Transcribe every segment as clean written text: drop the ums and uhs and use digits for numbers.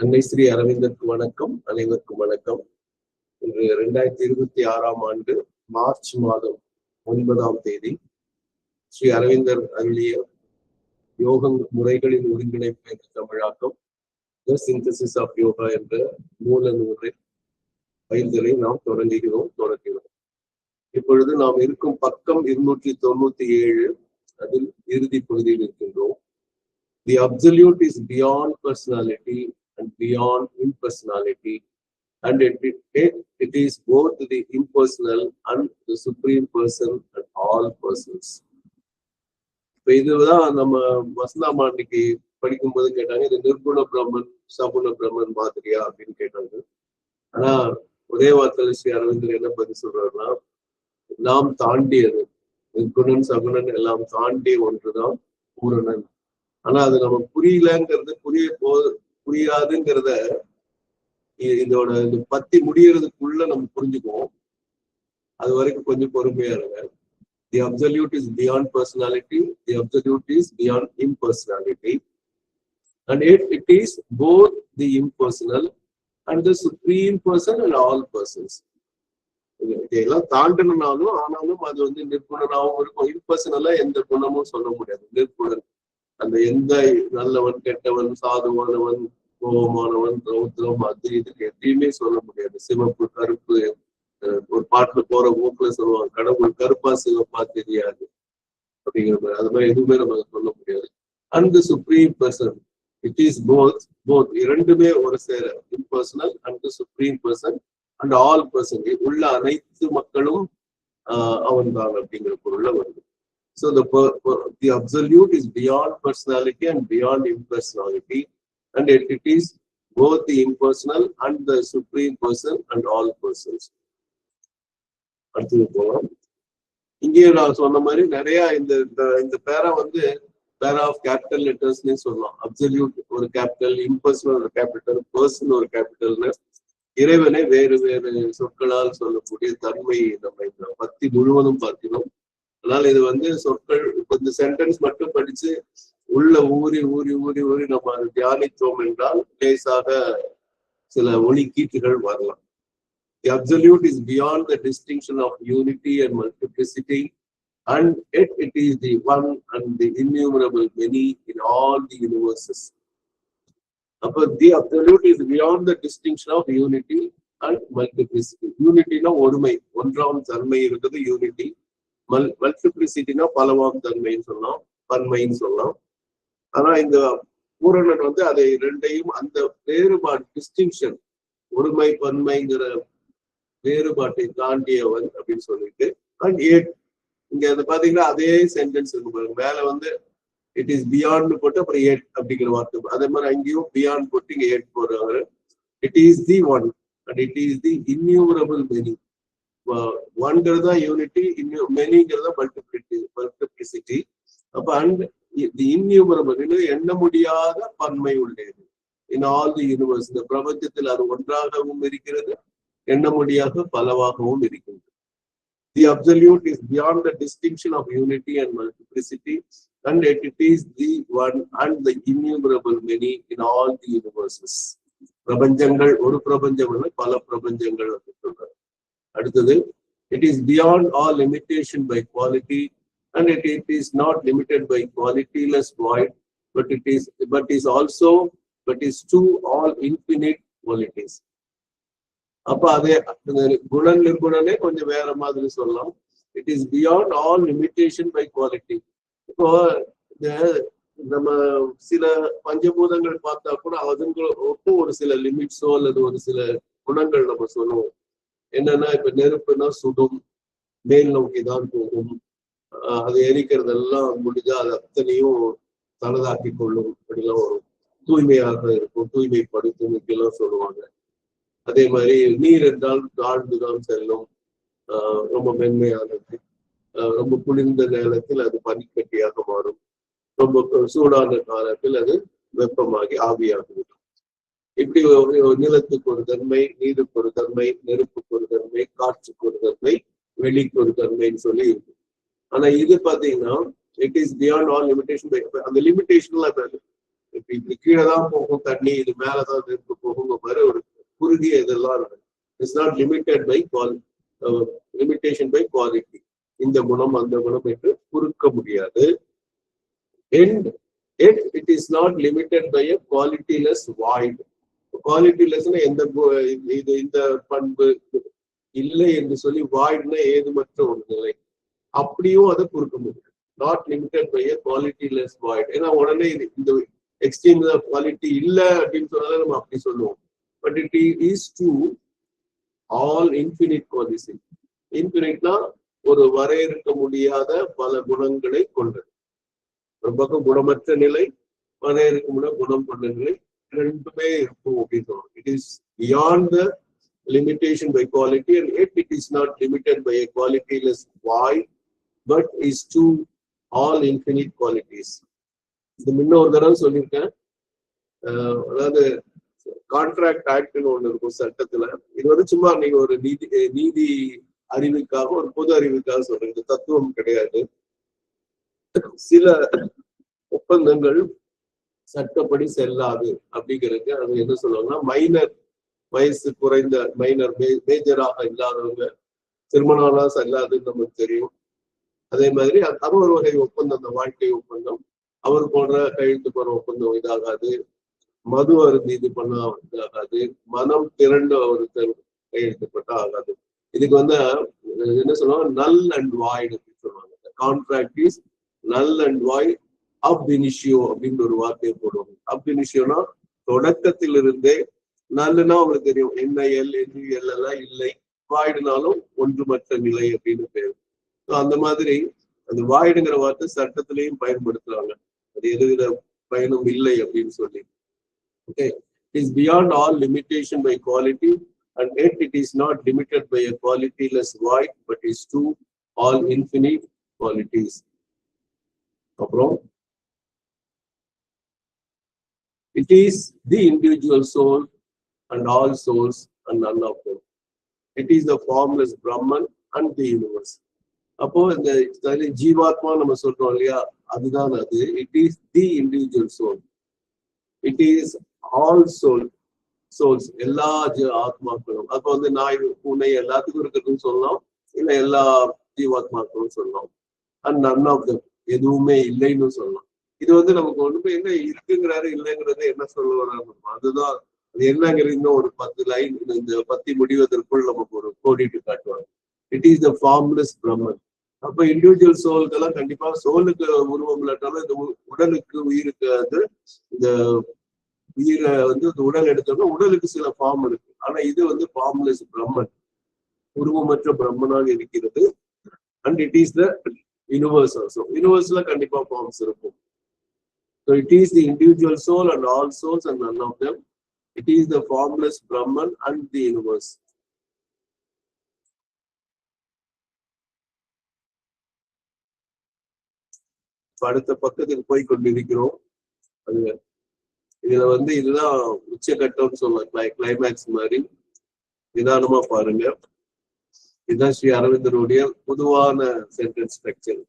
அன்னை ஸ்ரீ அரவிந்தருக்கு வணக்கம். அனைவருக்கும் வணக்கம். இன்று 2026 மார்ச் மாதம் 9ஆம் தேதி ஸ்ரீ அரவிந்தர் அருளிய யோக முறைகளின் ஒருங்கிணைப்பு என்ற தமிழாக்கம் தி சிந்தசிஸ் ஆஃப் யோகா என்ற மூல நூலை பயில்தலை நாம் தொடங்குகிறோம். இப்பொழுது நாம் இருக்கும் பக்கம் 297, அதில் இறுதி பகுதியில் இருக்கின்றோம். The absolute is beyond personality and beyond impersonality, and it is both the impersonal and the supreme person and all persons. இப்போ இதுதான் நம்ம வசந்தாமா அன்னைக்கு படிக்கும்போது கேட்டாங்க, இது நிர்குண பிரம்மன் சகுண பிரம்மன் மாதிரியா அப்படின்னு கேட்டாங்க. ஆனா ஒரே வார்த்தையில ஸ்ரீ அரவிந்தர் என்ன பதில் சொல்றாருன்னா, நாம் தாண்டியது நிர்குணன் சகுணன் எல்லாம் தாண்டிய ஒன்றுதான் பூரணன். ஆனா அது நம்ம புரியலங்கிறது புரியாதுங்கிறத இதோட பத்தி முடியறதுக்குள்ள நம்ம புரிஞ்சுக்குவோம். அது வரைக்கும் கொஞ்சம் பொறுமையா இருங்க. The absolute is beyond personality, the absolute is beyond impersonality, and it is both the impersonal and the supreme person and all persons. இதெல்லாம் தாண்டனாலும் ஆனாலும் அது நிர்குணனாகவும் இருக்கும். இம்பர்சனலா எந்த குணமும் சொல்ல முடியாது. நிர்குணன் அந்த எந்த நல்லவன் கெட்டவன் சாதுவானவன் கோபமானவன் ரௌத்ரம் அது இதுக்கு எதையுமே சொல்ல முடியாது. சிவப்பு கருப்பு ஒரு பாட்டுல போற போக்குல சொல்லுவாங்க, கடவுள் கருப்பா சிவப்பா தெரியாது அப்படிங்கிற மாதிரி. அது மாதிரி எதுவுமே நம்ம சொல்ல முடியாது. And the supreme person, it is both இரண்டுமே ஒரு சேர, impersonal and the supreme person and all person, உள்ள அனைத்து மக்களும் அவன் தான் அப்படிங்கிற பொருள்ல வருது. So the absolute is beyond personality and beyond impersonality, and it is both the impersonal and the supreme person and all persons. அடுத்தது போலாம். இங்கே நான் சொன்ன மாதிரி நிறைய இந்த பேரா பேரா ஆஃப் கேபிட்டல் லெட்டர்ஸ்னே சொல்லலாம். அப்சல்யூட் ஒரு கேபிட்டல், இம்பர்சனல் ஒரு கேபிட்டல், பர்சன் ஒரு கேபிட்டல்னு இறைவனை வேறு வேறு சொற்களால் சொல்லக்கூடிய தன்மை நம்ம இந்த பத்தி முழுவதும் பார்க்கிறோம். அதனால இது சொற்கள் கொஞ்சம் சென்டென்ஸ் மட்டும் படிச்சு உள்ள ஊறி ஊறி ஊறி ஊறி நம்ம அதை தியானித்தோம் என்றால் லேசாக சில ஒளிக்கீட்டுகள் வரலாம். The absolute is beyond the distinction of unity and multiplicity, and yet it is the one and the innumerable many in all the universes. அப்ப the absolute is beyond the distinction of unity and multiplicity. யூனிட்டினா ஒருமை, ஒன்றாம் தன்மை இருக்கிறது unity. மல்டிப்ளிசிட்டினா பலவாம் தன்மைன்னு சொல்லலாம், பன்மைன்னு சொல்லலாம். ஆனா இந்த பூரணன் அதை ரெண்டையும் அந்த வேறுபாடு டிஸ்டிங்ஷன், ஒருமை பன்மைங்கிற வேறுபாட்டை தாண்டியவன் அப்படின்னு சொல்லிட்டு, அண்ட் ஏட் இங்க பாத்தீங்கன்னா அதே சென்டென்ஸ் இருக்கு பாருங்க. மேல இட் இஸ் பியாண்ட் போட்டு அப்புறம் ஏட் அப்படிங்கிற வார்த்தை, அதே மாதிரி அங்கேயும் பியாண்ட் போட்டு இங்க ஏட் போடுறாங்க. It is the one and it is the innumerable many. ஒன்ங்கிறதா யூனிட்டி, மெனிங்கிறதா மல்டிப்ளிசிட்டி. அப்ப அண்ட் தி இன்யூமரபிள், எண்ண முடியாத பன்மை உள்ளது இன் ஆல் தி யூனிவர்ஸ். இந்த பிரபஞ்சத்தில் அது ஒன்றாகவும் இருக்கிறது, எண்ண முடியாத பலவாகவும் இருக்கிறது. The absolute is beyond the distinction of unity and multiplicity, and it is the one and the innumerable many in all the universes. பிரபஞ்சங்கள் ஒரு பிரபஞ்சம் இல்லை, பல பிரபஞ்சங்கள் சொல்றாங்க. அடுத்தது, it is beyond all limitation by quality, and it is not limited by qualityless void, but is to all infinite qualities. அப்ப அதே குணன் நிர்குணனே கொஞ்சம் வேற மாதிரி சொல்லலாம். It is beyond all limitation by quality. இப்போ நம்ம சில பஞ்சபூதங்கள் பார்த்தா கூட அதுங்களுக்கும் ஒரு சில லிமிட்ஸோ அல்லது ஒரு சில குணங்கள் நம்ம சொல்லுவோம். என்னன்னா, இப்ப நெருப்புனா சுடும், மேல் நோக்கி தான் போகும், அது எரிக்கிறதெல்லாம் முடிஞ்சா அது அத்தனையும் தனதாக்கி கொள்ளும், அப்படிலாம் வரும். தூய்மையாக இருக்கும், தூய்மைப்படுத்தும் இப்படிலாம் சொல்லுவாங்க. அதே மாதிரி நீர் என்றால் தாழ்ந்துதான் செல்லும், ரொம்ப மென்மையானது, ரொம்ப குளிர்ந்த நேரத்தில் அது பனிக்கட்டியாக மாறும், ரொம்ப சூடான காலத்தில் அது வெப்பமாகி ஆவியாகிவிடும். இப்படி நிலத்துக்கு ஒரு தன்மை, நீருக்கு ஒரு தன்மை, நெருப்புக்கு ஒரு தன்மை, காற்றுக்கு ஒரு தன்மை, வெளிக்கு ஒரு தன்மைன்னு சொல்லி இருக்கு. ஆனா இது பாத்தீங்கன்னா it is beyond all limitation. அந்த லிமிடேஷன்லாம் இப்படி கீழே தான் போகும் தண்ணி, இது மேலதான் நெருப்பு போகுங்க மாதிரி ஒரு குறுகிய இதெல்லாம் இருக்கு. It's not limited by limitation by quality. இந்த குணம் அந்த குணம் என்று குறுக்க முடியாது. And yet it is not limited by a qualityless void. குவாலிட்டிலெஸ்னா இந்த பண்பு இல்லை என்று சொல்லி வாய்ட்னா ஏதுமற்ற ஒரு நிலை, அப்படியும் அதை குறுக்க முடியும். Not limited by a qualityless void. ஏன்னா உடனே இந்த எக்ஸ்ட்ரீம் குவாலிட்டி இல்லை அப்படின்னு சொன்னாலும் நம்ம அப்படி சொல்லுவோம். But it is to all infinite quality. இன்ஃபினிட்னா ஒரு வரையறுக்க முடியாத பல குணங்களை கொண்டது. ஒரு பக்கம் குணமற்ற நிலை, வரையறுக்க முடியாத குணம் கொண்ட நிலை, ரெண்டுமே இருக்கும் அப்படின்னு சொல்லுவோம். It is beyond the limitation by quality, and yet it is not limited by a qualityless void, but is to all infinite qualities. இது முன்ன ஒரு தடவை சொல்லியிருக்கேன். அதாவது கான்ட்ராக்ட் ஆக்ட்னு ஒண்ணு இருக்கும் சட்டத்துல. இது வந்து சும்மா நீங்க ஒரு நீதி அறிவுக்காக, ஒரு பொது அறிவுக்காக சொல்றீங்க, தத்துவம் கிடையாது. சில ஒப்பந்தங்கள் சட்டப்படி செல்லாது அப்படிங்கிறது அது என்ன சொல்லுவாங்கன்னா, மைனர் வயசு குறைந்த மைனர் மேஜராக இல்லாதவங்க திருமணம் செல்லாதுன்னு நமக்கு தெரியும். அதே மாதிரி அது ஒரு வகை ஒப்பந்தம், அந்த வாழ்க்கை ஒப்பந்தம். அவர் போன்ற கையெழுத்து போற ஒப்பந்தம் இதாகாது. மது அருந்து இது பண்ண இதாகாது. மனம் திரண்டு அவருக்கு கையெழுத்துப்பட்டா ஆகாது. இதுக்கு வந்து என்ன சொல்லுவாங்க, நல் அண்ட் வாய்டு அப்படின்னு சொல்லுவாங்க. Contract is null and void ab initio அப்படின்னு ஒரு வார்த்தையை போடுவாங்க. அப் இனிஷியோனா தொடக்கத்திலிருந்தே, நல்லுன்னா உங்களுக்கு தெரியும் என்ன எல் எல்லாம் இல்லை, வாய்டுனாலும் ஒன்றுமற்ற நிலை அப்படின்னு பேரு. அந்த மாதிரி அந்த வாய்டுங்கிற வார்த்தை சட்டத்திலையும் பயன்படுத்துறாங்க. அது எதுவித பயனும் இல்லை அப்படின்னு சொல்லி. Okay, it is beyond all limitation by quality, and yet it is not limited by a qualityless void, but is to all infinite qualities. அப்புறம் it is the individual soul and all souls and none of them. It is the formless Brahman and the universe. அப்போ இந்த ஜீவாத்மா நம்ம சொல்றோம் இல்லையா, அதுதான் அது. It is the individual soul. It is all souls, எல்லா ஆத்மாக்களும். அப்போ வந்து நாய் பூனை எல்லாத்துக்கும் இருக்குதுன்னு சொல்லலாம், இல்லை எல்லா ஜீவாத்மாக்களும் சொல்லலாம். அண்ட் நன் ஆஃப் தம், எதுவுமே இல்லைன்னு சொல்லலாம். இது வந்து நமக்கு ஒண்ணுமே என்ன இருக்குங்கிறாரு இல்லைங்கிறது என்ன சொல்ல வர்றாங்க, அதுதான் அது என்னங்கிறது. இன்னும் ஒரு 10 லைன் இந்த 10 முடிவதற்குள் நமக்கு ஒரு கோடிட்டு காட்டுவாங்க. இட் இஸ் த ஃபார்ம்லெஸ் பிரம்மன். அப்ப இண்டிவிஜுவல் சோல்கெல்லாம் கண்டிப்பா சோலுக்கு உருவம் இல்லாட்டாலும் இந்த உடலுக்கு உயிருக்கு அது இந்த உயிரை வந்து உடல் எடுத்தோம்னா உடலுக்கு சில ஃபார்ம் இருக்கு. ஆனா இது வந்து ஃபார்ம்லெஸ் பிரம்மன், உருவமற்ற பிரம்மனாக இருக்கிறது. And it is the universe also. யூனிவர்ஸ்ல கண்டிப்பா ஃபார்ம்ஸ் இருக்கும். So it is the individual soul and all souls and none of them. It is the formless Brahman and the universe. அடுத்த பக்கத்துக்கு போய் கொண்டிருக்கிறோம். அது இதுல வந்து இதுதான் உச்சகட்டம்னு சொல்லலாம், கிளைமேக்ஸ் மாதிரி. நிதானமா பாருங்க. இதுதான் ஸ்ரீ அரவிந்தருடைய பொதுவான sentence structure.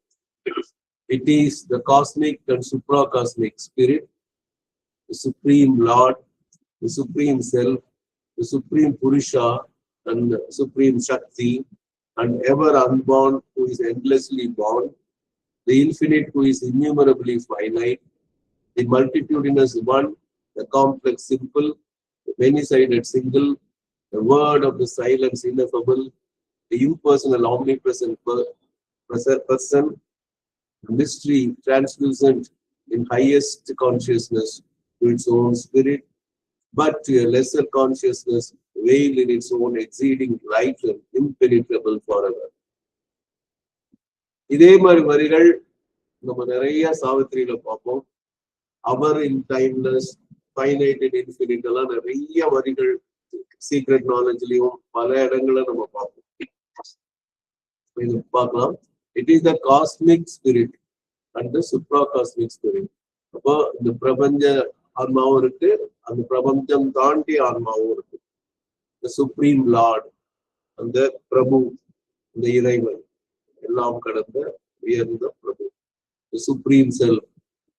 It is the cosmic and supracosmic spirit, the supreme Lord, the supreme self, the supreme Purusha and the supreme Shakti, and ever unborn who is endlessly born, the infinite who is innumerably finite, the multitudinous one, the complex simple, the many-sided single, the word of the silence ineffable, the impersonal omnipresent person, mystery translucent in highest consciousness to its own spirit, but to a lesser consciousness veiled in its own exceeding light and impenetrable forever. இதே மாதிரி வரிகள் நம்ம நிறைய சாவித்திரியில பார்ப்போம். அவர் இன் timeless, finite and infinite எல்லாம் நிறைய வரிகள் secret நாலேஜ்லயும் பல இடங்களை நம்ம பார்ப்போம். இது பார்க்கலாம். It is the cosmic spirit and the supracosmic spirit. அப்போ இந்த பிரபஞ்ச ஆன்மாவும் இருக்கு, அந்த பிரபஞ்சம் தாண்டி ஆன்மாவும் இருக்கு. The supreme Lord, அந்த பிரபு, இந்த இறைவன், எல்லாம் கடந்த உயர்ந்த பிரபு. The supreme self,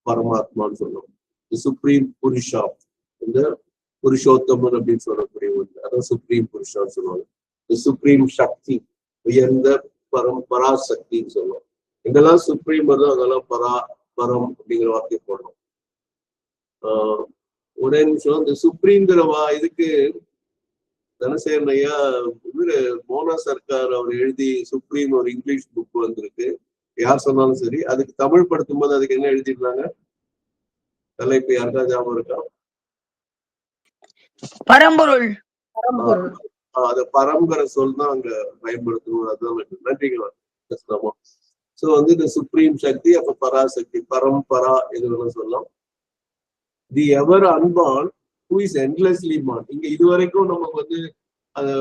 பரமாத்மான்னு சொல்லுவோம். சுப்ரீம் புருஷா, இந்த புருஷோத்தமன் அப்படின்னு சொல்லக்கூடிய ஒன்று, அதான் சுப்ரீம் புருஷான்னு சொல்லுவாங்க. இந்த சுப்ரீம் சக்தி, உயர்ந்த பராசக்தின்னு சொல்லுவாங்க. இதெல்லாம் சுப்ரீம் வருதோ அதெல்லாம் பரம் அப்படிங்கிற வார்த்தையை போடணும். ஒரே நிமிஷம். இந்த சுப்ரீம்ங்கிற இதுக்கு தனசேகரன் ஐயா இவரு மோனா சர்க்கார் அவர் எழுதி சுப்ரீம் ஒரு இங்கிலீஷ் புக் வந்திருக்கு. யார் சொன்னாலும் சரி, அதுக்கு தமிழ் படுத்தும் போது அதுக்கு என்ன எழுதிருந்தாங்க? தலைப்பு யாருக்கா ஞாபகம் இருக்கா? பரம்பொருள். அத பரம்பர சொல் தான் அங்க பயன்படுத்தணும். அதுதான் நன்றிங்களா. சோ இந்த சுப்ரீம் சக்தி, அப்ப பராசக்தி, பரம்பரா எதுவும் சொல்லலாம். தி எவர் அன்பான் who is endlessly born. இங்க இதுவரைக்கும் நமக்கு அந்த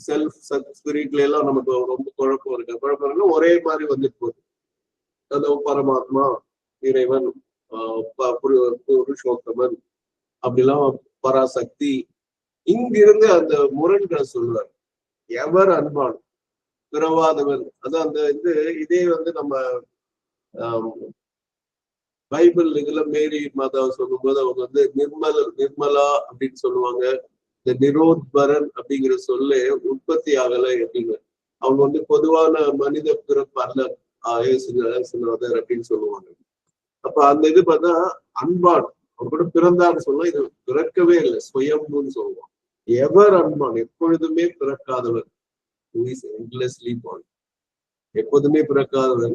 செல்ஃப் ஸ்பிரிட்ல எல்லாம் நமக்கு ரொம்ப குழப்பம் இருக்கு. குழப்பம் இருக்கு, ஒரே மாதிரி வந்துட்டு போகுது. அந்த பரமாத்மா, இறைவன், புருஷோத்தமன், அப்படிலாம் பராசக்தி. இங்கிருந்து அந்த முரண்களை சொல்லுவார். எவர் அன்பான், பிறவாதவன். அதான் அந்த இதே நம்ம பைபிள் இதுல மேரி மாதாவை சொல்லும்போது அவங்க நிர்மலா அப்படின்னு சொல்லுவாங்க. இந்த நிரோத்பரன் அப்படிங்கிற சொல்ல உற்பத்தி ஆகலை அப்படின்னு. அவங்க பொதுவான மனித பிறப்பு அல்ல அப்படின்னு சொல்லுவாங்க. அப்ப அந்த இது பார்த்தா அன்பான், அவங்க கூட பிறந்தான்னு சொல்ல, இது பிறக்கவே இல்லை, சுயம்புன்னு சொல்லுவான். எவர் அன்பான், எப்பொழுதுமே பிறக்காதவர், எப்போதுமே பிறக்காதவர்,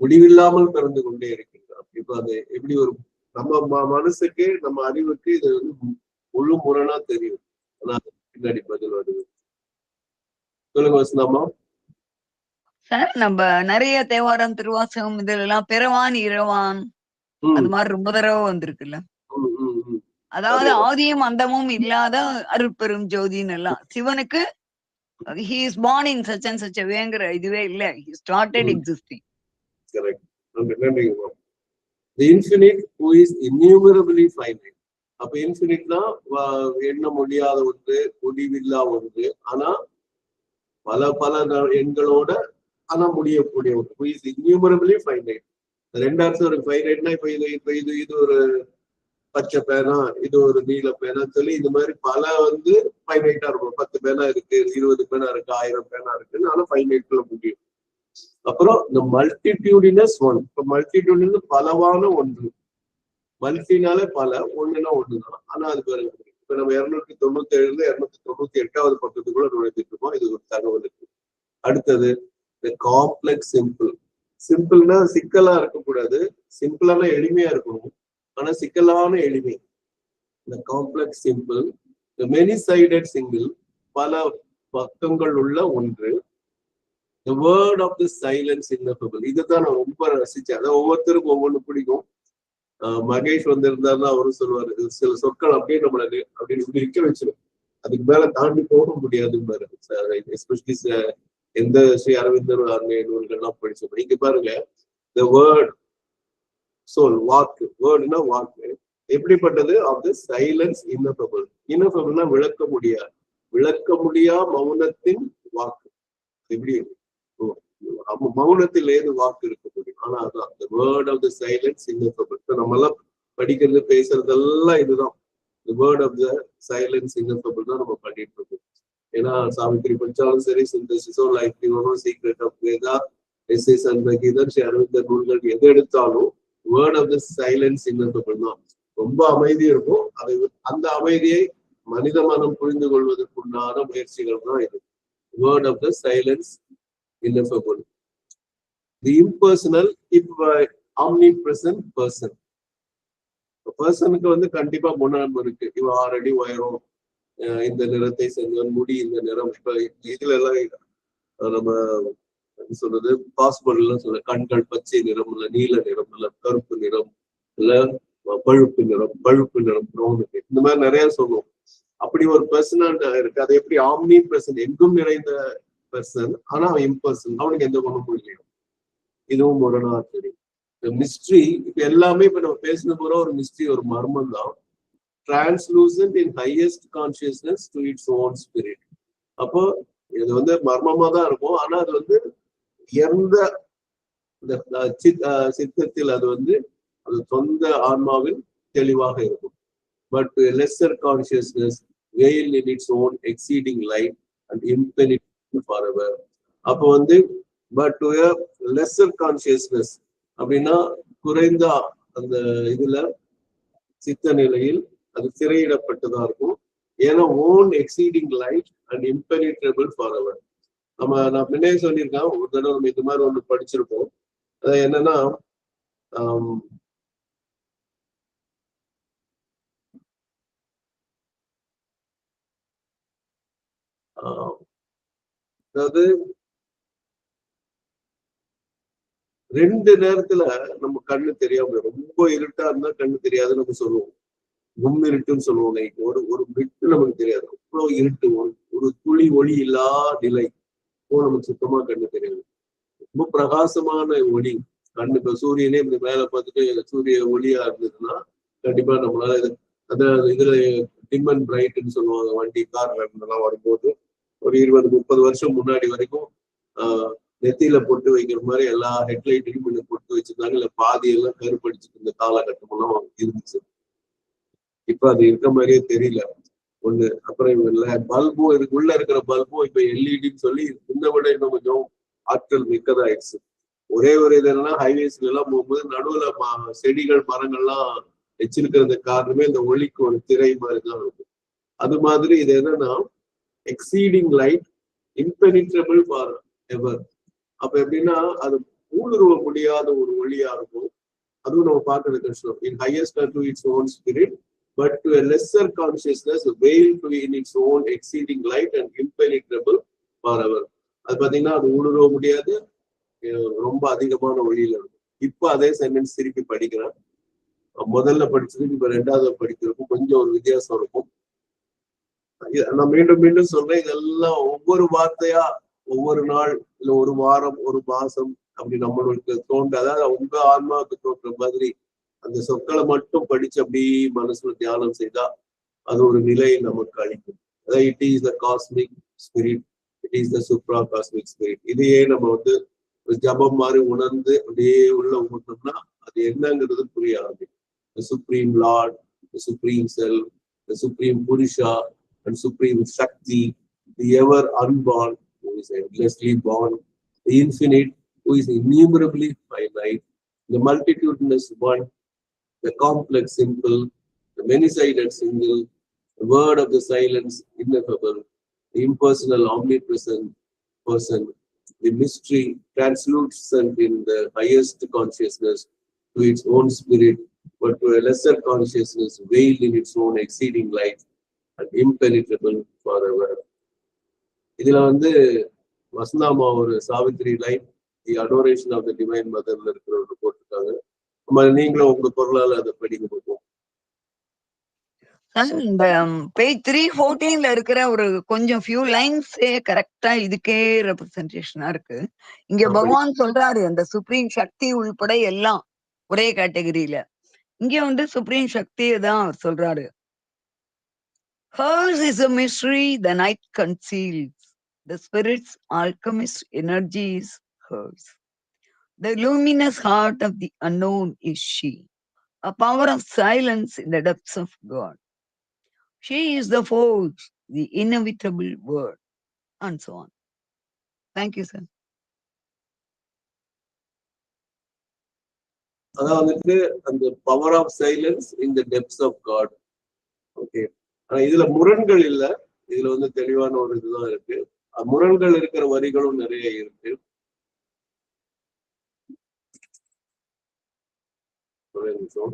முடிவில்லாமல் பிறந்து கொண்டே இருக்கின்றார். இப்ப அது எப்படி ஒரு நம்ம மனசுக்கு, நம்ம அறிவுக்கு இது முழு முரணா தெரியும். ஆனா பின்னாடி பதில் வருது. சொல்லுங்க வசந்தாமா. சார், நம்ம நிறைய தேவாரம், திருவாசகம் இதெல்லாம் பிறவான் இரவான் அது மாதிரி ரொம்ப தடவை வந்திருக்குல்ல. அதாவது ஆதியும் அந்தமும் இல்லாத அருட்பெரும் ஜோதின்னு எல்லாம். சிவனுக்கு he is born in such and such a wayங்கிற இதுவே இல்லை. he started existing. Correct. நன்றிங்க. The infinite who is innumerably finite. அப்ப இன்ஃபினிட்னா எண்ண முடியாத ஒன்று, முடிவில்லா ஒன்று, ஆனா பல எண்களோட ஆனா முடியக்கூடிய ஒன்று. who is innumerably finite. ரெண்டாவது ஒரு ஃபைனைட்னா இப்ப இது ஒரு பச்சை பேனா, இது ஒரு நீல பேனா சொல்லி இந்த மாதிரி பல ஃபைனைட்டா இருக்கும். 10 பேனா இருக்கு, 20 பேனா இருக்கு, 1000 பேனா இருக்குன்னு, ஆனா ஃபைனைட்ல முடியும். அப்புறம் இந்த மல்டிடியூடினஸ் ஒன். இப்ப மல்டிடியூடின் பலவான ஒன்று. மல்டினாலே பல, ஒண்ணுனா ஒண்ணுதான், ஆனா அது பேரு. இப்ப நம்ம 297 298வது பக்கத்துக்குள்ள நுழைஞ்சிட்டு இருக்கோம். இது ஒரு தகவல் இருக்கு. அடுத்தது காம்ப்ளெக்ஸ் சிம்பிள். சிம்பிள்னா சிக்கலா இருக்கக்கூடாது, சிம்பிளான எளிமையா இருக்கணும், ஆனா சிக்கலான எளிமை. இந்த complex simple. Many sided single, பல பக்கங்கள் உள்ள ஒன்று. The word of the silence ineffable. இதுதான் நான் ரொம்ப ரசிச்சேன். அதான் ஒவ்வொருத்தருக்கும் ஒவ்வொன்று பிடிக்கும். மகேஷ் இருந்தாருன்னா அவரும் சொல்லுவாரு, சில சொற்கள் அப்படியே நம்மள அப்படின்னு நிற்க வச்சிடும், அதுக்கு மேல தாண்டி போக முடியாதுன்னு. எஸ்பெஷலி எந்த ஸ்ரீ அரவிந்தர் நூல்கள்லாம் படிச்சோம். இங்க பாருங்க, the word soul, வாக்கு, வேர்டுனா வாக்கு, எப்படிப்பட்டது? Of the silence இன்னஃபபிள். இன்னஃபபிள்னா விளக்க முடியா மௌனத்தின் வாக்கு. எப்படி மௌனத்தில் ஏது வாக்கு இருக்க முடியும்? ஆனா அதான் the word of the silence ineffable. நம்ம எல்லாம் படிக்கிறது, பேசுறதெல்லாம் இதுதான். the word of the silence ineffable தான் நம்ம பண்ணிட்டு இருக்கோம். ஏன்னா சாவித்திரி படிச்சாலும் சரி, சிந்தசிஸோ, லைஃப்லியோனோ, secret of Veda, essays and கீதர், ஸ்ரீ அரவிந்தர் நூல்கள் எது எடுத்தாலும் word of the silence ineffable தான். ரொம்ப அமைதி இருக்கும். அந்த அமைதியை மனித மனம் புரிந்து கொள்வதற்குண்டான முயற்சிகள் தான் இது. Word of the silence ineffable. The impersonal, if omnipresent person. பர்சனுக்கு கண்டிப்பா குணம் இருக்கு. இவன் ஆல்ரெடி உயரம், இந்த நிறத்தை செஞ்சவன், முடி இந்த நிறம். இப்ப இதுல எல்லாம் நம்ம சொல்றது பாசிபிள் எல்லாம் சொல்ல, கண்கள் பச்சை நிறம் இல்ல, நீல நிறம் இல்ல, கருப்பு நிறம் இல்ல, பழுப்பு நிறம் ப்ரௌன், இந்த மாதிரி நிறைய சொல்லுவோம். அப்படி ஒரு பர்சனாலிட்டி இருக்கு. அது எப்படி ஆம்னி பிரசன்ட், எங்கும் நிறைந்த பர்சன், ஆனா அவன் இம்பர்சன், அவனுக்கு எந்த குணமும் இல்லையோ. இதுவும் முரணா தெரியும். மிஸ்ட்ரி, இப்ப எல்லாமே இப்ப நம்ம பேசின போற ஒரு மிஸ்ட்ரி, ஒரு மர்மம் தான். Translucent in highest consciousness to its own spirit. அப்போ இது மர்மமா தான் இருக்கும், ஆனா அது உயர்ந்த சித்தத்தில் அது அது சொந்த ஆன்மாவில் தெளிவாக இருக்கும். But to a lesser consciousness, veiled in its own exceeding light and impenetrable forever. அப்போ வந்து but to a lesser consciousness அப்படின்னா குறைந்த அந்த இதுல சித்த நிலையில் அது திரையிடப்பட்டதா இருக்கும். ஏன்னா own exceeding light and impenetrable forever. நான் முன்னே சொல்லியிருக்கேன், ஒரு தடவை நம்ம இது மாதிரி ஒண்ணு படிச்சிருப்போம். அது என்னன்னா அதாவது 2 நேரத்துல நம்ம கண்ணு தெரியாம, ரொம்ப இருட்டா இருந்தா கண்ணு தெரியாதுன்னு நம்ம சொல்லுவோம். இருட்டுன்னு சொல்லுவோம். லைட் ஒரு பிட்டு நமக்கு தெரியாது, அவ்வளவு இருட்டு, ஒரு துளி ஒளி இல்லா நிலை, நமக்கு சுத்தமா கண்ணு தெரியாது. ரொம்ப பிரகாசமான ஒளி கண்ணு. இப்ப சூரியனே இப்படி மேல பார்த்துட்டு சூரிய ஒளியா இருந்ததுன்னா கண்டிப்பா நம்மளால இதுல டிம் அண்ட் பிரைட்ன்னு சொல்லுவாங்க. வண்டி கார் எல்லாம் வரும்போது ஒரு 20-30 வருஷம் முன்னாடி வரைக்கும் நெத்தியில பொட்டு வைக்கிற மாதிரி எல்லா ஹெட்லைட்டையும் கொஞ்சம் பொட்டு வச்சிருந்தாங்க. இல்ல பாதி எல்லாம் கருப்படிச்சுட்டு இந்த காலகட்டம் எல்லாம் இருந்துச்சு. இப்ப அது இருக்க மாதிரியே தெரியல ஒண்ணு. அப்புறம் பல்பும் இருக்கு, உள்ள இருக்கிற பல்பும் இப்ப எல்இடின்னு சொல்லி இந்த விட இன்னும் கொஞ்சம் ஆற்றல் மிக்கதாயிடுச்சு. ஒரே ஒரு இதெல்லாம் ஹைவேஸ்ல எல்லாம் போகும்போது நடுவுல செடிகள் மரங்கள்லாம் வச்சிருக்கிறது காரணமே இந்த ஒளிக்கு ஒரு திரை மாதிரிதான் இருக்கும். அது மாதிரி இது என்னன்னா எக்ஸீடிங் லைட், இம்பெனிட்ரபிள் ஃபார் எவர். அப்ப எப்படின்னா அது ஊடுருவ முடியாத ஒரு ஒளியா இருக்கும். அதுவும் நம்ம பார்க்கறது கஷ்டம். In highest to its own spirit, but to a lesser consciousness, veiled to in its own exceeding light and impenetrable forever. அது பாத்தீங்கன்னா அது ஊடுருவ முடியாது, ரொம்ப அதிகமான ஒளியில இருக்கும். இப்ப அதே சென்டென்ஸ் திருப்பி படிக்கிறேன். முதல்ல படிச்சதுக்கு இப்ப 2வது படிக்கிறதுக்கும் கொஞ்சம் ஒரு வித்தியாசம் இருக்கும். நான் மீண்டும் மீண்டும் சொல்றேன், இதெல்லாம் ஒவ்வொரு வார்த்தையா ஒவ்வொரு நாள் இல்ல ஒரு வாரம் ஒரு மாசம் அப்படி நம்மளுக்கு தோன்ற, அதாவது உங்க ஆன்மாவுக்கு தோன்ற மாதிரி அந்த சொற்களை மட்டும் படிச்சு அப்படி மனசுல தியானம் செய்தா அது ஒரு நிலையை நமக்கு அளிக்கும். அதாவது it is the cosmic spirit, it is the supra cosmic spirit. இதையே நம்ம வந்து ஜபம் மாதிரி உணர்ந்து அப்படியே உள்ள ஊட்டோம்னா அது என்னங்கிறது புரிய ஆரம்பிக்கும். The supreme Lord, the supreme self, the supreme Purusha and supreme Shakti, the ever unborn, who is endlessly born, the infinite, who is innumerably finite, the multitudinous one, the complex simple, the many-sided single, the word of the silence ineffable, the impersonal omnipresent person, the mystery translucent in the highest consciousness to its own spirit, but to a lesser consciousness veiled in its own exceeding light and impenetrable forever. இதுல வந்து வசந்தாமா ஒரு Savitri line, the adoration of the divine மதர்ல இருக்கிறவங்க போட்டிருக்காங்க. நீங்களும் உங்க பொருளால அதை படிக்க முடியும். இந்த பேஜ் 314ல இருக்கிற ஒரு கொஞ்சம் ஃபியூ லைன்ஸே கரெக்டா இதுக்கே ரெப்ரசன்டேஷனா இருக்கு. இங்க பகவான் சொல்றாரு அந்த சுப்ரீம் சக்தி உள்பட எல்லாம் ஒரே கேட்டகரியில. இங்க வந்து சுப்ரீம் சக்தியை தான் அவர் சொல்றாரு. Hers is a mystery the night conceals. The spirit's alchemist energy is hers. The luminous heart of the unknown is she. A power of silence in the depths of God. She is the force, the inevitable word, and so on. Thank you, sir. அதாவது அந்த power of silence in the depths of God. Okay, ஆனா இதுல முரண்கள் இல்ல, இதுல வந்து தெளிவான ஒரு இதுதான் இருக்கு. முரண்கள் இருக்கிற வரிகளும் நிறைய இருக்கு. ஒரே நிமிஷம்.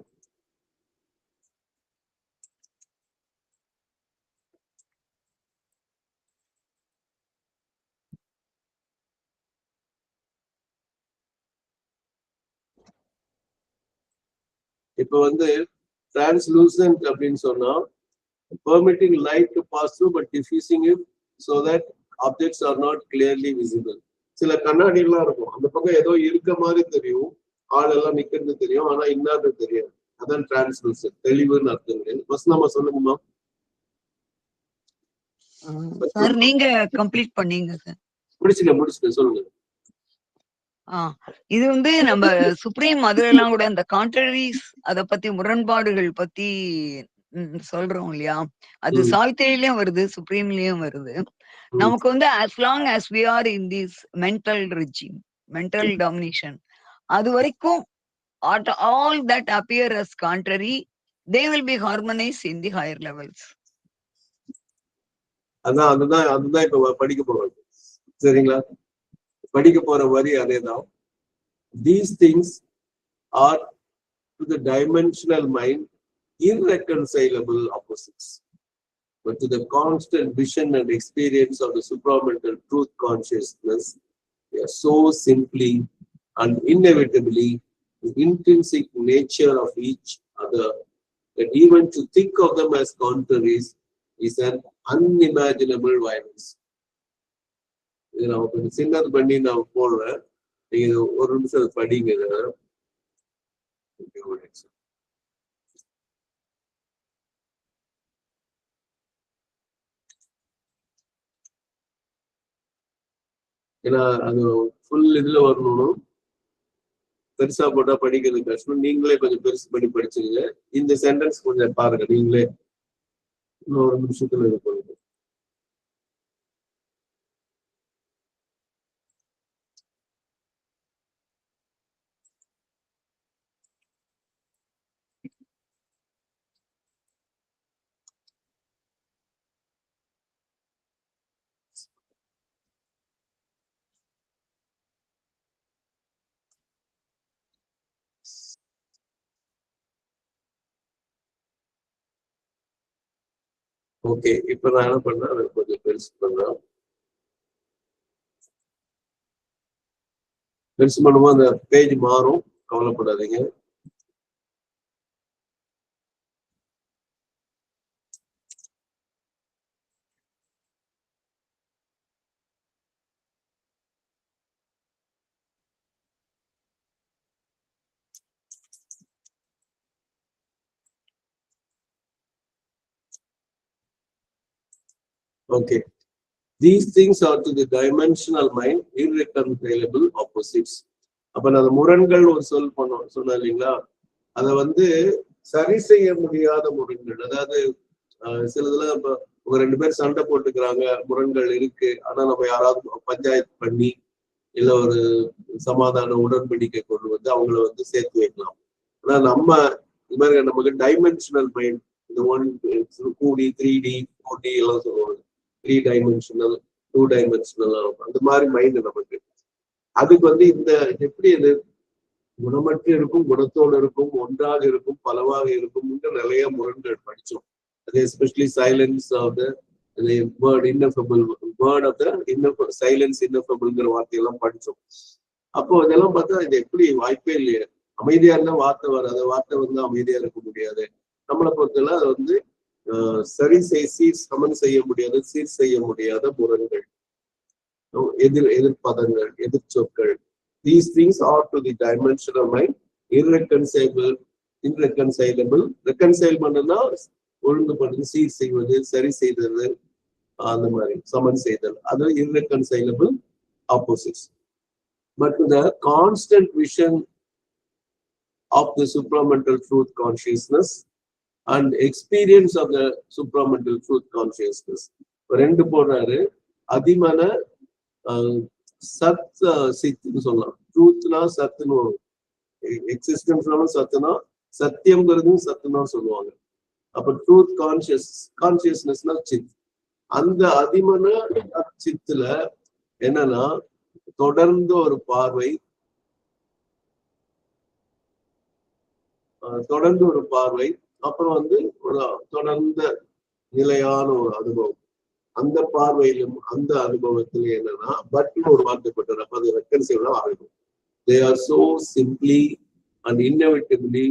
இப்ப வந்து டிரான்ஸ்லூசன்ட் அப்படின்னு சொன்னா permitting light to pass through but diffusing it so that objects are not clearly visible. சில கண்ணாடி எல்லாம் இருக்கும், அந்த பக்கம் ஏதோ இருக்க மாதிரி தெரியும், ஆள் எல்லாம் நிக்கிறது தெரியும், ஆனா இன்னாது தெரியாது. அதான் டிரான்ஸ்லூசன்ட், தெளிவுன்னு அர்த்தம் கிடையாது. வசனமா சொல்லுங்கம்மா. சார் நீங்க கம்ப்ளீட் பண்ணீங்க சார். முடிச்சுக்க சொல்லுங்க. இது வந்து நம்ம சுப்ரீம் அதுல எல்லாம் கூட இந்த கான்ட்ரரிஸ் அத பத்தி முரண்பாடுகள் பத்தி சொல்றோம் இல்லையா? அது சாவித்திரியிலயும் வருது, சுப்ரீம்லயும் வருது. நமக்கு வந்து as long as we are in this mental regime, mental domination, அது வரைக்கும் all that appear as contrary, they will be harmonized in the higher levels. அதுதான் இப்ப படிக்க போறோம். சரிங்களா? படிக்க போற வரி அதேதான். These things are to the dimensional mind irreconcilable opposites, but to the constant vision and experience of the supramental truth consciousness, they are so simply and inevitably the intrinsic nature of each other that even to think of them as contraries is an unimaginable violence. இதை நான் கொஞ்சம் சின்னது பண்ணி நான் போடுறேன், நீங்க ஒரு நிமிஷம் படிங்க. ஏன்னா அது ஃபுல் இதுல வரணும், பெருசா போட்டா படிக்கிறது கஷ்டம். நீங்களே கொஞ்சம் பெருசு பண்ணி படிச்சுங்க. இந்த சென்டென்ஸ் கொஞ்சம் பாருங்க, நீங்களே இன்னும் ஒரு நிமிஷத்துல இது பண்ணுங்க. ஓகே, இப்ப நான் என்ன பண்ணேன், அதை கொஞ்சம் பெருசு பண்ணேன். பெருசு பண்ணும்போது அந்த பேஜ் மாறும், கவலைப்படாதீங்க. Okay. These things are to the dimensional mind irreconcilable opposites. அப்ப நான் அந்த முரண்கள் ஒரு சொன்ன இல்லைங்களா, அதை வந்து சரி செய்ய முடியாத முரண்கள். அதாவது சிலதுல இப்ப உங்க 2 பேர் சண்டை போட்டுக்கிறாங்க, முரண்கள் இருக்கு. ஆனா நம்ம யாராவது பஞ்சாயத்து பண்ணி இல்ல ஒரு சமாதான உடன்படிக்கை கொண்டு வந்து அவங்கள வந்து சேர்த்து வைக்கலாம். ஆனா நம்ம இது மாதிரி நமக்கு டைமென்ஷனல் மைண்ட், இந்த 2D 3D 4D எல்லாம் சொல்லுவாங்க, 3 டைமென்ஷனல் 2 டைமென்ஷனல், அந்த மாதிரி மைண்ட் நமக்கு. அதுக்கு வந்து இந்த எப்படி அது குணமற்று இருக்கும், குணத்தோடு இருக்கும், ஒன்றாக இருக்கும், பலவாக இருக்கும், நிறைய முரண்கள் படிச்சோம். அது especially silence of the word ineffable, word of the silence இன்னஃபபிள்ங்கிற வார்த்தையெல்லாம் படிச்சோம். அப்போ இதெல்லாம் பார்த்தா இது எப்படி வாய்ப்பே இல்லையே, அமைதியா இருந்தா வார்த்தை வராது, வார்த்தை வந்து அமைதியா இருக்க முடியாது. நம்மளை பொறுத்தல அது வந்து சமன் செய்ய முடியாத, சீர் செய்ய முடியாத முரண்கள், எதிர்பதங்கள், எதிர்ச்சொற்கள். These things are to the dimensional mind irreconcilable. Reconcile பண்ணா ஒழுங்கு பண்ணுறது, சீர் செய்வது, சரி செய்தது, அந்த மாதிரி சமன் செய்தல், அது irreconcilable opposites. But the constant vision of the supramental truth consciousness and experience of the supramental truth consciousness. ரெண்டு போடுறாரு, அதிமன சத் சித்துன்னு சொல்லலாம். ட்ரூத்னா சத்துன்னு வரும், எக்ஸிஸ்டன்ஸ்னாலும் சத்துனா, சத்தியம்ங்கிறதும் சத்துனா சொல்லுவாங்க. அப்ப ட்ரூத் கான்சியஸ்னஸ்னா சித். அந்த அதிமன சித்துல என்னன்னா தொடர்ந்து ஒரு பார்வை, அப்புறம் வந்து ஒரு தொடர்ந்த நிலையான ஒரு அனுபவம். அந்த பார்வையிலும் அந்த அனுபவத்திலும் என்னன்னா பட்னு ஒரு வார்த்தை போட்டார். அப்ப அது ரெக்கன்சியபிளா ஆகும். They are so simply and inevitably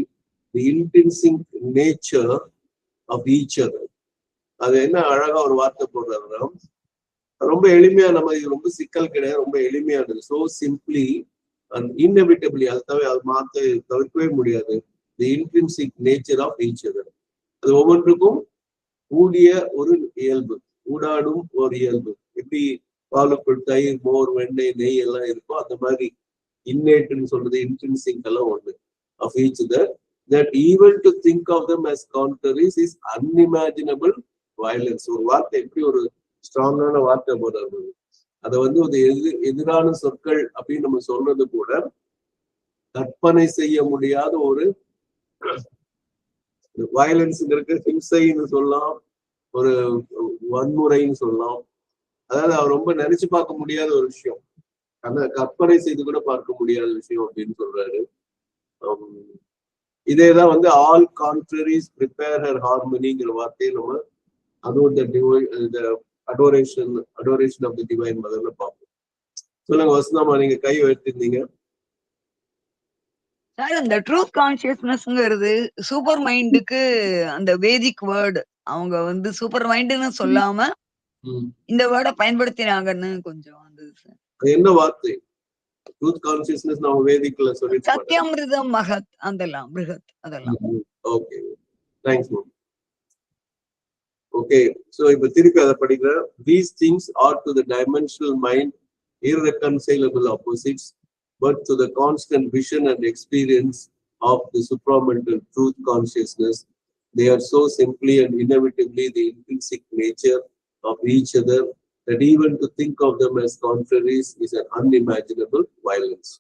the intrinsic nature of each other. அது என்ன அழகா ஒரு வார்த்தை போடுறாருன்னா, ரொம்ப எளிமையா, நம்ம இது ரொம்ப சிக்கல் கிடையாது, ரொம்ப எளிமையானது. So simply and inevitably, அது தவிர்க்கவே முடியாது, the intrinsic nature of each other. அது ஒவ்வொன்றுக்கும் கூடிய ஒரு இயல்பு, ஊடாடும் ஒரு இயல்பு. எப்படி பாலுக்குள் தயிர், மோர், வெண்ணெய், நெய் எல்லாம் இருக்கோ அந்த மாதிரி இன்னேட்னு சொல்றது இன்ட்ரின்சிக் எல்லாம் ஒண்ணு of each other, that even to think of them as contraries is unimaginable violence. ஒரு வார்த்தை எப்படி ஒரு ஸ்ட்ராங்கான வார்த்தை போடுறது, அதை வந்து ஒரு எதிரான சொற்கள் அப்படின்னு நம்ம சொல்றது கூட கற்பனை செய்ய முடியாத ஒரு வயலன்ஸ்ங்கிறது ஹிம்சைன்னு சொல்லலாம், ஒரு வன்முறைன்னு சொல்லலாம். அதாவது அவர் ரொம்ப நினைச்சு பார்க்க முடியாத ஒரு விஷயம், அந்த கற்பனை செய்து கூட பார்க்க முடியாத விஷயம் அப்படின்னு சொல்றாரு. இதேதான் வந்து ஆல் கான்ட்ரரிஸ் ப்ரிப்பேர் ஹர் ஹார்மனிங்கிற வார்த்தையை நம்ம அதோட அடோரேஷன் ஆஃப் தி டிவைன் மதர்ல பார்ப்போம். சொல்லுங்க வசந்தமா, நீங்க கை உயர்த்திருந்தீங்க. சார், இந்த ட்ரூத் கான்சியஸ்னஸ்ங்கிறது சூப்பர் மைண்டுக்கு அந்த வேதிக் வேர்டு அவங்க வந்து சூப்பர் மைண்டுன்னு சொல்லாம இந்த வேர்டை பயன்படுத்தினாங்கன்னு கொஞ்சம் வந்தது சார். என்ன வார்த்தை? ட்ரூத் கான்சியஸ்னஸ் நம்ம வேதிக்ல சொல்லி சத்யாமிருதம் மகத் அதெல்லாம் பிருகத் அதெல்லாம். Okay, thanks ma'am. Okay, so இப்ப திருப்பி அதை படிக்கிறேன். These things are to the dimensional mind irreconcilable opposites, but to the constant vision and experience of the supramental truth consciousness, they are so simply and inevitably the intrinsic nature of each other that even to think of them as contraries is an unimaginable violence.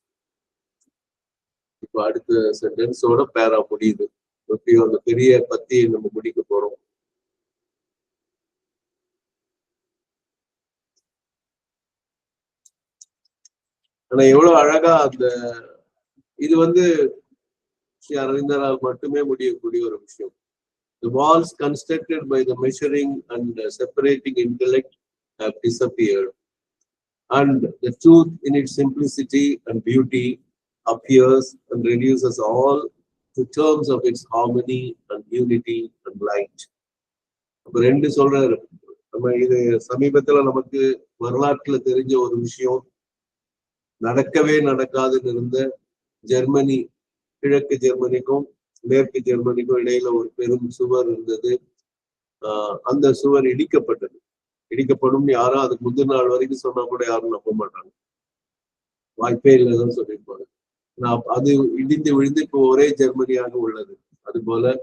இப்போ அடுத்த சென்டென்ஸோட பேரா முடியுது. எப்படியோ அந்த பெரிய பத்தியை நம்ம முடிக்க போறோம். ஆனா எவ்வளவு அழகா அந்த இது வந்து ஸ்ரீ அரவிந்தரால் மட்டுமே முடியக்கூடிய ஒரு விஷயம். The walls constructed by the measuring and separating intellect have disappeared, and the truth in its simplicity and beauty appears and reduces all to terms of its harmony and unity and light. அப்ப ரெண்டு சொல்றாரு. நம்ம இது சமீபத்துல நமக்கு வரலாற்றுல தெரிஞ்ச ஒரு விஷயம், நடக்கவே நடக்காதுன்னு இருந்த ஜெர்மனி, கிழக்கு ஜெர்மனிக்கும் மேற்கு ஜெர்மனிக்கும் இடையில ஒரு பெரும் சுவர் இருந்தது. அந்த சுவர் இடிக்கப்பட்டது. இடிக்கப்படும் யாரும் அதுக்கு முந்தின நாள் வரைக்கும் சொன்னா கூட யாரும் நம்ப மாட்டாங்க, வாய்ப்பே இல்லைன்னு சொல்லியிருப்பாங்க. அது இடிந்து விழுந்து இப்போ ஒரே ஜெர்மனியாக உள்ளது. அது போல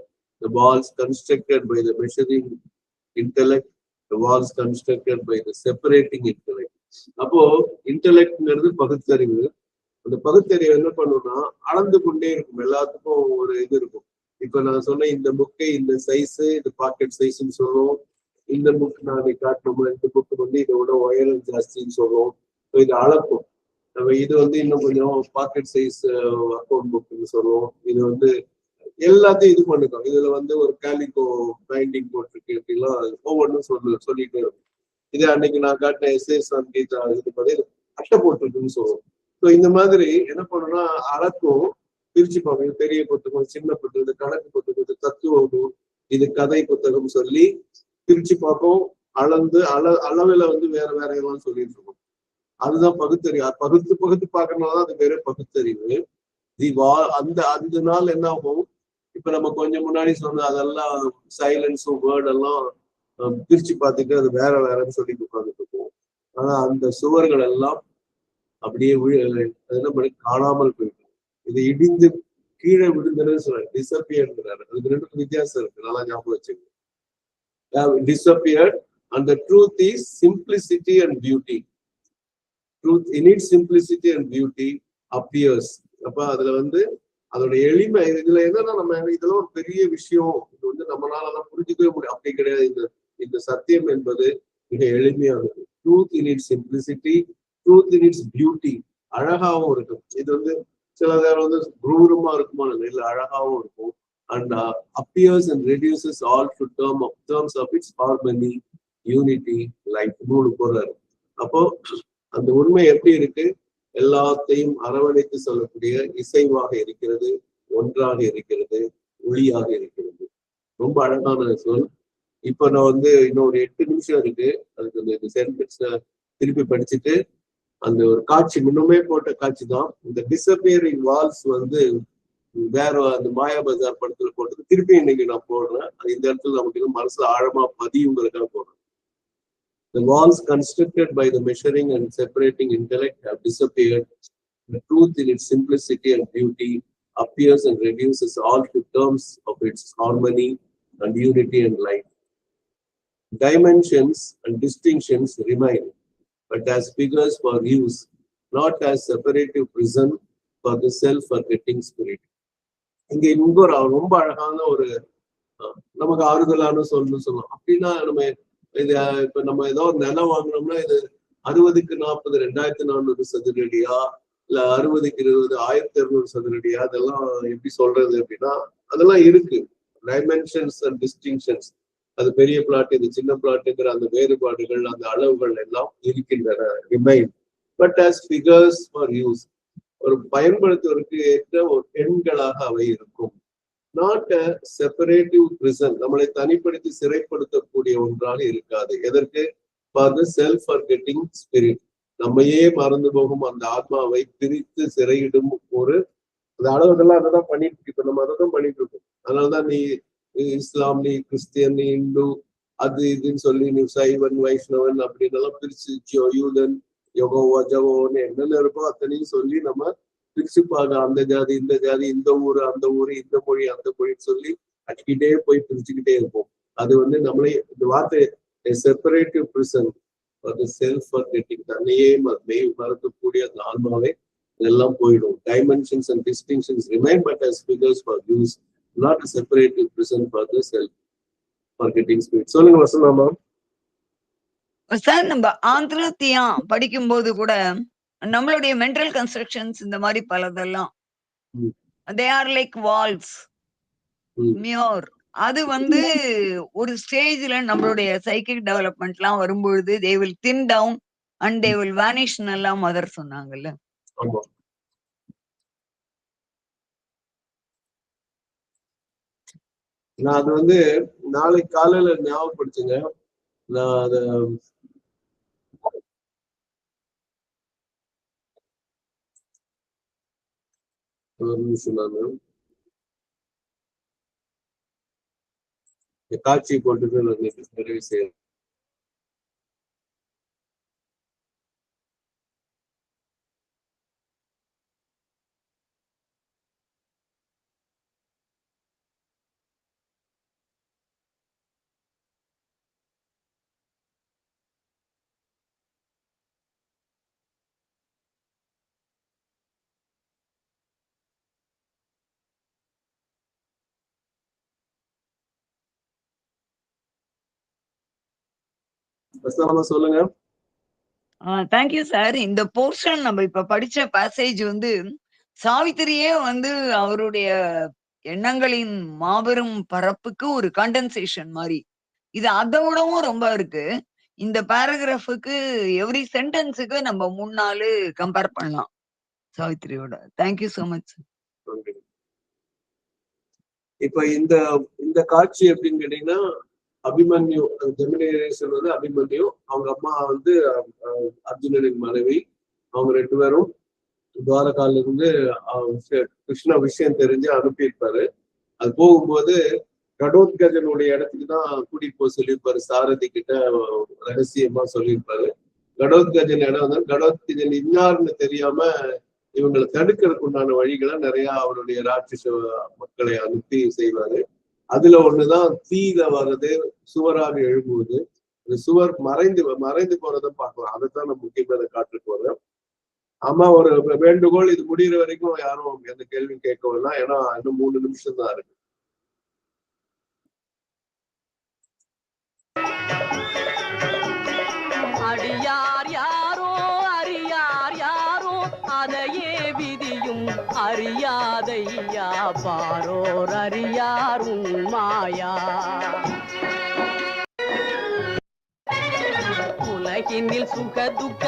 the walls constructed by the measuring intellect, the walls constructed by the separating intellect. அப்போ இன்டெலெக்ட்ங்கிறது பகுத்தறிவு. அந்த பகுத்தறிவு என்ன பண்ணும்னா அளந்து கொண்டே இருக்கும். எல்லாத்துக்கும் ஒரு இது இருக்கும். இப்ப நான் சொன்ன இந்த புக்கை இந்த சைஸ், இந்த பாக்கெட் சைஸ்ன்னு சொல்லுவோம். இந்த புக் நான் காட்டணும், இந்த புக்கு வந்து இதோட உயரம் ஜாஸ்தின்னு சொல்லுவோம். இது அளக்கும். நம்ம இது வந்து இன்னும் கொஞ்சம் பாக்கெட் சைஸ் அக்கௌண்ட் புக்னு சொல்லுவோம். இது வந்து எல்லாத்தையும் இது பண்ணிக்கோம். இதுல வந்து ஒரு கேலிகோ பைண்டிங் போட்டிருக்கு அப்படிலாம் ஒவ்வொன்றும் சொல்லிட்டே இருக்கும். இதே அன்னைக்கு நான் காட்டின எஸ்எஸ் கீதா இது மாதிரி அட்டை போட்டிருக்குன்னு சொல்லுவோம். ஸோ இந்த மாதிரி என்ன பண்ணணும்னா அளக்கும், பிரிச்சுப்பாங்க. இது பெரிய புத்தகம், சின்ன புத்தகம், இது கணக்கு புத்தகம், இது தத்துவம், இது கதை புத்தகம் சொல்லி பிரிச்சு பார்ப்போம். அளந்து அளவுல வந்து வேற வேற எல்லாம் சொல்லிட்டு இருக்கோம். அதுதான் பகுத்தறிவு. பகுத்து பார்க்கறதுனாலதான் அது வேற பகுத்தறிவு. அந்த நாள் என்ன ஆகும், இப்ப நம்ம கொஞ்சம் முன்னாடி சொன்ன அதெல்லாம் சைலன்ஸும் வேர்ட் எல்லாம் பிரிச்சு பார்த்துட்டு அது வேற வேறன்னு சொல்லி உட்கார்ந்துட்டு இருக்கோம். ஆனா அந்த சுவர்கள் எல்லாம் அப்படியே என்ன பண்ணி காணாமல் போயிட்டு, இது இடிந்து கீழே விழுந்ததுன்னு சொல்றாரு, டிசப்பியர்ங்கிறாரு. அதுக்கு ரெண்டு வித்தியாசம் இருக்கு, நல்லா ஞாபகம் வச்சுக்கோங்க. Disappeared, and the truth is simplicity and beauty. Truth in its simplicity and beauty appears. அப்ப அதுல வந்து அதோட எளிமை. இதுல என்னன்னா நம்ம இதெல்லாம் ஒரு பெரிய விஷயம், இது வந்து நம்மளாலதான் புரிஞ்சுக்கவே முடியும். அப்படி கிடையாது. இந்த சத்தியம் என்பது மிக எளிமையானது. Truth in it's simplicity, truth in it's beauty. அழகாவும் இருக்கும். இது வந்து சில நேரம் வந்து குரூரமா இருக்குமா, இல்ல அழகாவும் இருக்கும். And appears and reduces all to terms of its harmony, unity, light. மூணு போறாரு. அப்போ அந்த உண்மை எப்படி இருக்கு, எல்லாத்தையும் அரவணைத்து சொல்லக்கூடிய இசைவாக இருக்கிறது, ஒன்றாக இருக்கிறது, ஒளியாக இருக்கிறது. ரொம்ப அழகான சொல். இப்ப நான் வந்து இன்னும் ஒரு 8 நிமிஷம் இருக்கு. அதுக்கு இந்த சென்டென்ஸ் திருப்பி படிச்சுட்டு அந்த ஒரு காட்சி, முன்னுமே போட்ட காட்சி தான் இந்த டிசப்பியரிங் வால்ஸ் வந்து வேற அந்த மாயா பஜார் படத்துல போட்டது திருப்பி இன்னைக்கு நான் போடுறேன். இந்த இடத்துல நமக்கு இன்னும் மனசுல ஆழமா பதியுங்கிறதுக்காக போடுறேன். The walls constructed by the measuring and separating intellect have disappeared, The truth in its simplicity and beauty appears and reduces all to terms of its harmony and unity and light. Dimensions and distinctions remain, but as figures for use, not as separative prison for the self-forgetting spirit. இங்க இங்க ரொம்ப அழகான ஒரு நமக்கு ஆறுதலான சொல்லணும். அப்படின்னா நம்ம இது இப்ப நம்ம ஏதோ ஒரு நிலம் வாங்கினோம்னா இது 60க்கு 40 2400 சதுர அடியா இல்ல 60க்கு 20 1200 சதுர அடியா, அதெல்லாம் எப்படி சொல்றது அப்படின்னா அதெல்லாம் இருக்கு. டைமென்ஷன்ஸ் அண்ட் டிஸ்டிங்ஷன்ஸ், அது பெரிய பிளாட் இது சின்ன பிளாட்டுங்கிற அந்த வேறுபாடுகள் அந்த அளவுகள் எல்லாம் இருக்கின்றன. Remain but as figures for use, ஒரு பயன்படுத்துவதற்கு ஏற்ற ஒரு எண்களாக அவை இருக்கும். நாட் அ செப்பரேட்டிவ் பிரிசன், நம்மளை தனிப்படுத்தி சிறைப்படுத்தக்கூடிய ஒன்றாக இருக்காது. எதற்கு? For the self forgetting spirit, நம்மையே மறந்து போகும் அந்த ஆத்மாவை பிரித்து சிறையிடும் ஒரு அந்த அளவுகள்லாம் அதைதான் பண்ணிட்டு இருக்கு. இப்ப நம்ம அதை தான் பண்ணிட்டு இருக்கோம். அதனாலதான் நீ இஸ்லாம், நீ கிறிஸ்டியன், நீ இந்து, அது இதுன்னு சொல்லி நீ சைவன் வைஷ்ணவன் அப்படின்னு எல்லாம் பிரிச்சு யூதன் யோகோவா ஜவோன்னு என்னென்ன இருக்கோ அத்தனையும் சொல்லி நம்ம பிரிச்சுப்பாங்க. அந்த ஜாதி இந்த ஜாதி, இந்த ஊரு அந்த ஊரு, இந்த மொழி அந்த மொழின்னு சொல்லி அடிக்கிட்டே போய் பிரிச்சுக்கிட்டே இருப்போம். அது நம்மளே இந்த வார்த்தை செப்பரேட்டிவ் பிரிசன் செல்ஃப் ஃபர்கெட்டிங், தன்னையே மறக்கக்கூடிய அந்த ஆன்மாவை இதெல்லாம் போயிடும். Dimensions and distinctions remain but as figures for use, not a separative prison for the self forgetting spirit. சொல்லுங்க வசந்தாமா. சார், நம்ம ஆந்திரத்தியா படிக்கும்போது கூட நம்மளுடைய மென்டல் கன்ஸ்ட்ரக்ஷன்ஸ் இந்த மாதிரி பலதெல்லாம் they are like walls, mirror. அது ஒரு ஸ்டேஜ்ல நம்மளுடைய சைக்கிக் டெவலப்மெண்ட்லாம் வரும்பொழுது they will thin down and they will vanish எல்லாம் மதர் சொன்னாங்கல்ல. நான் அது நாளைக்கு காலையில ஞாபகப்படுத்துங்க. நான் அத ஒரு நிமிஷம் நான் காட்சி போட்டுட்டு நிறைவு செய்யறேன். சொல்லுங்க. Thank you sir. இந்த போர்ஷன் நம்ம இப்ப படிச்ச பேசேஜ் சாவித்திரியே அவருடைய எண்ணங்களின் மாபெரும் பரப்புக்கு ஒரு கண்டென்சேஷன் மாதிரி. இது அதோடவும் ரொம்ப இருக்கு. இந்த பேராகிராஃபுக்கு எவ்ரி சென்டென்ஸுக்கு நம்ம 3-4 கம்பேர் பண்ணலாம் சாவித்திரியோட. Thank you so much. இப்ப இந்த காட்சி எப்படின்னு கேட்டீங்கன்னா, அபிமன்யு ஜெமினி அபிமன்யு, அவங்க அம்மா அர்ஜுனனின் மனைவி, அவங்க 2 பேரும் துவாரகால இருந்து கிருஷ்ண விஷயம் தெரிஞ்சு அனுப்பியிருப்பாரு. அது போகும்போது கடோத்கஜனுடைய இடத்துக்கு தான் கூட்டிட்டு போக சொல்லியிருப்பாரு. சாரதி கிட்ட ரகசியமா சொல்லியிருப்பாரு. கடோத்கஜன் இடம் கடோத்கஜன் இன்னார்னு தெரியாம இவங்களை தடுக்கிறதுக்கு உண்டான வழிகளை நிறைய அவருடைய ராட்சச மக்களை அனுப்பி செய்வாரு. அதுல ஒண்ணுதான் தீயில வர்றது, சுவராக எழும்புவது. அந்த சுவர் மறைந்து போறதை பார்க்கலாம். அதைத்தான் நம்ம முக்கியமான காட்டுக்கு போறோம். ஆமா, ஒரு வேண்டுகோள், இது முடிகிற வரைக்கும் யாரும் எந்த கேள்வி கேட்க வேணாம். ஏன்னா இன்னும் 3 நிமிஷம் தான் இருக்கு. அடியார் யாரோ அறியார் யாரோ அதையே விதியும் அறியாதையா பாரோர் அறியாரும் மாயா. உலகினில் சுக துக்க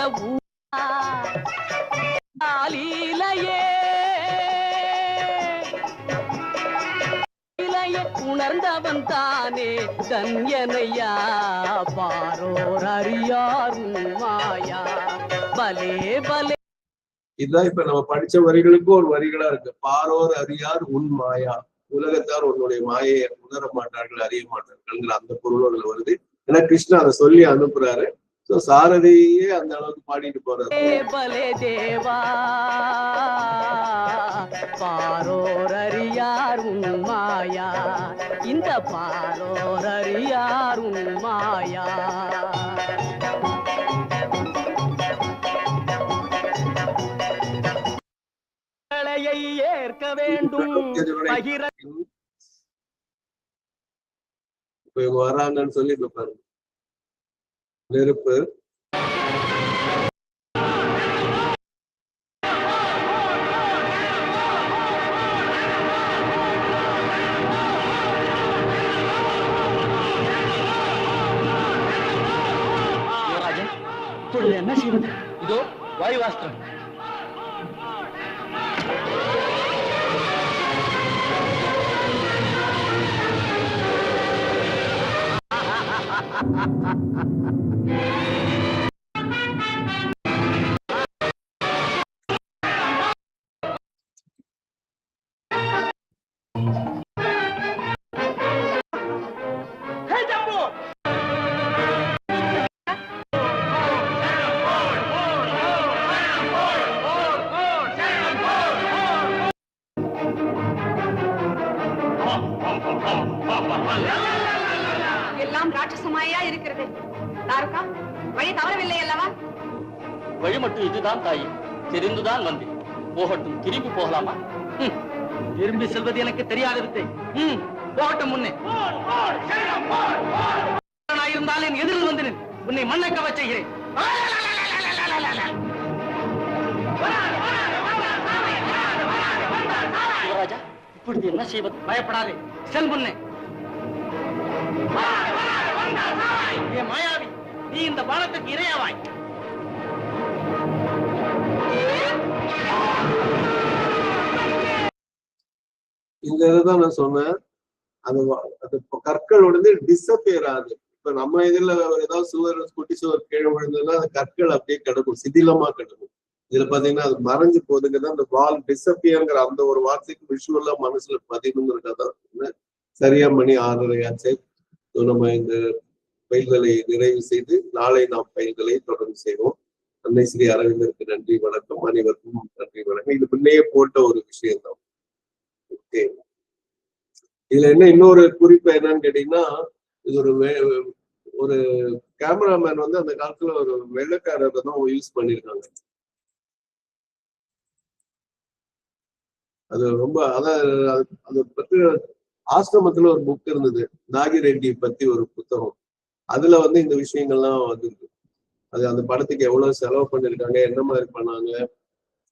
ஊழிலையே உணர்ந்தவன் தானே தன்யனையா பாரோர் அறியாரும் மாயா. பலே பலே. இதுதான் இப்ப நம்ம படிச்ச வரிகளுக்கு ஒரு வரிகளா இருக்கு. பாரோர் அறியார் உன் மாயா, உலகத்தார் உன்னுடைய மாயை உணர மாட்டார்கள், அறிய மாட்டார்கள்ங்கிற அந்த பொருள் அதுல வருது. ஏன்னா கிருஷ்ணா அதை சொல்லி அனுப்புறாரு. சாரதியே அந்த அளவுக்கு பாடிட்டு போறாரு. பலே தேவா பாரோர் அறியார் உன் மாயா, இந்த பாரோர் அறியார் உன் மாயா. ஏற்க வேண்டும் பகிர. இப்ப இவங்க வராங்கன்னு சொல்லி இப்ப பாருங்க, நெருப்பு என்ன செய்வது? இதோ வாயுவாஸ்திரம். எல்லாம் ராட்சசமாயா இருக்கிறது. தாருகா, வழி தவறவில்லை அல்லவா? வழி மட்டும் இதுதான் தாயே, தெரிந்துதான் வந்தேன். போகட்டும், திரும்பி போகலாமா? திரும்பி செல்வது எனக்கு தெரியாத வித்தை. போகட்டும். முன்னே இருந்தால் என் எதிரில் வந்து உன்னை மண்ணக்கவ செய்கிறேன். யுவராஜா, இப்பொழுது என்ன செய்வது? பயப்படாதே, செல் முன்னே. மாயாவி, நீ இந்த பானத்துக்கு இரையாவாய். இந்த இதுதான் நான் சொன்னேன், அந்த கற்கள் உடனே டிஸப்பியர் ஆகுது. இப்ப நம்ம இதுல ஏதாவது சுவர் குட்டி சுவர் கீழே விழுந்ததுன்னா அந்த கற்கள் அப்படியே கிடக்கும், சிதிலமா கிடக்கும். இதுல பாத்தீங்கன்னா அது மறைஞ்சு போகுதுங்கதான் அந்த வால் டிஸப்பியர்ங்கிற அந்த ஒரு வார்த்தைக்கு விஷுவலா மனசுல பதினுங்கிறதான். சரியா மணி 6:30 ஆச்சு. நம்ம இந்த பயில்களை நிறைவு செய்து நாளை நாம் பயில்களை தொடர்ந்து செய்வோம். அன்னை ஸ்ரீ அரவிந்தருக்கு நன்றி வணக்கம். அனைவருக்கும் நன்றி வணக்கம். இது முன்னையே போட்ட ஒரு விஷயம் தான். ஓகே, இதுல என்ன இன்னொரு குறிப்பு என்னன்னு கேட்டீங்கன்னா, இது ஒரு கேமராமேன் வந்து அந்த காலத்துல ஒரு வெள்ளைக்காரரை தான் யூஸ் பண்ணிருக்காங்க. அது ரொம்ப அதை பத்தி ஆசிரமத்துல ஒரு புக் இருந்தது, நாகிரெட்டி பத்தி ஒரு புத்தகம். அதுல வந்து இந்த விஷயங்கள்லாம் வந்துருக்கு. அது அந்த படத்துக்கு எவ்வளவு செலவு பண்ணிருக்காங்க, என்ன மாதிரி பண்ணாங்க.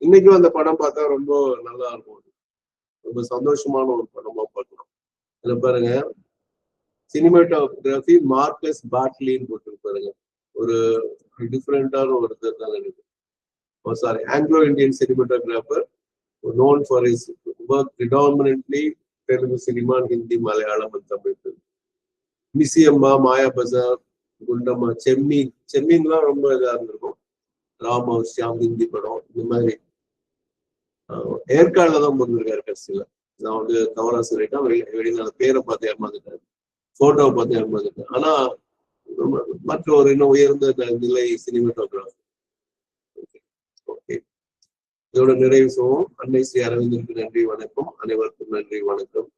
இன்னைக்கும் அந்த படம் பார்த்தா ரொம்ப நல்லா இருக்கும். ரொம்ப சந்தோஷமான ஒரு படமா பார்க்கணும். இதுல பாருங்க, சினிமாட்டோகிராஃபி மார்க்கஸ் பாட்லின்னு போட்டு பாருங்க. ஒரு டிஃப்ரெண்டான ஒரு தான் sorry, Anglo Indian cinematographer known for his work predominantly Telugu cinema, Hindi, Malayalam and Tamil. மிசியம்மா, மாயா பஜார், குண்டம்மா, செம்மீன்லாம் ரொம்ப இதா இருந்திருக்கும். ராம் ஷியாம் ஹிந்தி படம் இந்த மாதிரி. ஏற்காடுல தான் பிறந்திருக்காரு கடைசியில. நான் வந்து தவறா சொல்லிட்டேன், வெளிநாடு பேரை பார்த்து ஏமாந்துட்டேன், போட்டோவை பார்த்து ஏமாந்துட்டேன். ஆனா மற்ற ஒரு இன்னும் உயர்ந்த நிலை சினிமாட்டோகிராஃபர். ஓகே, இதோட நிறைவு செய்வோம். அன்னை ஸ்ரீ அரவிந்தருக்கு நன்றி வணக்கம். அனைவருக்கும் நன்றி வணக்கம்.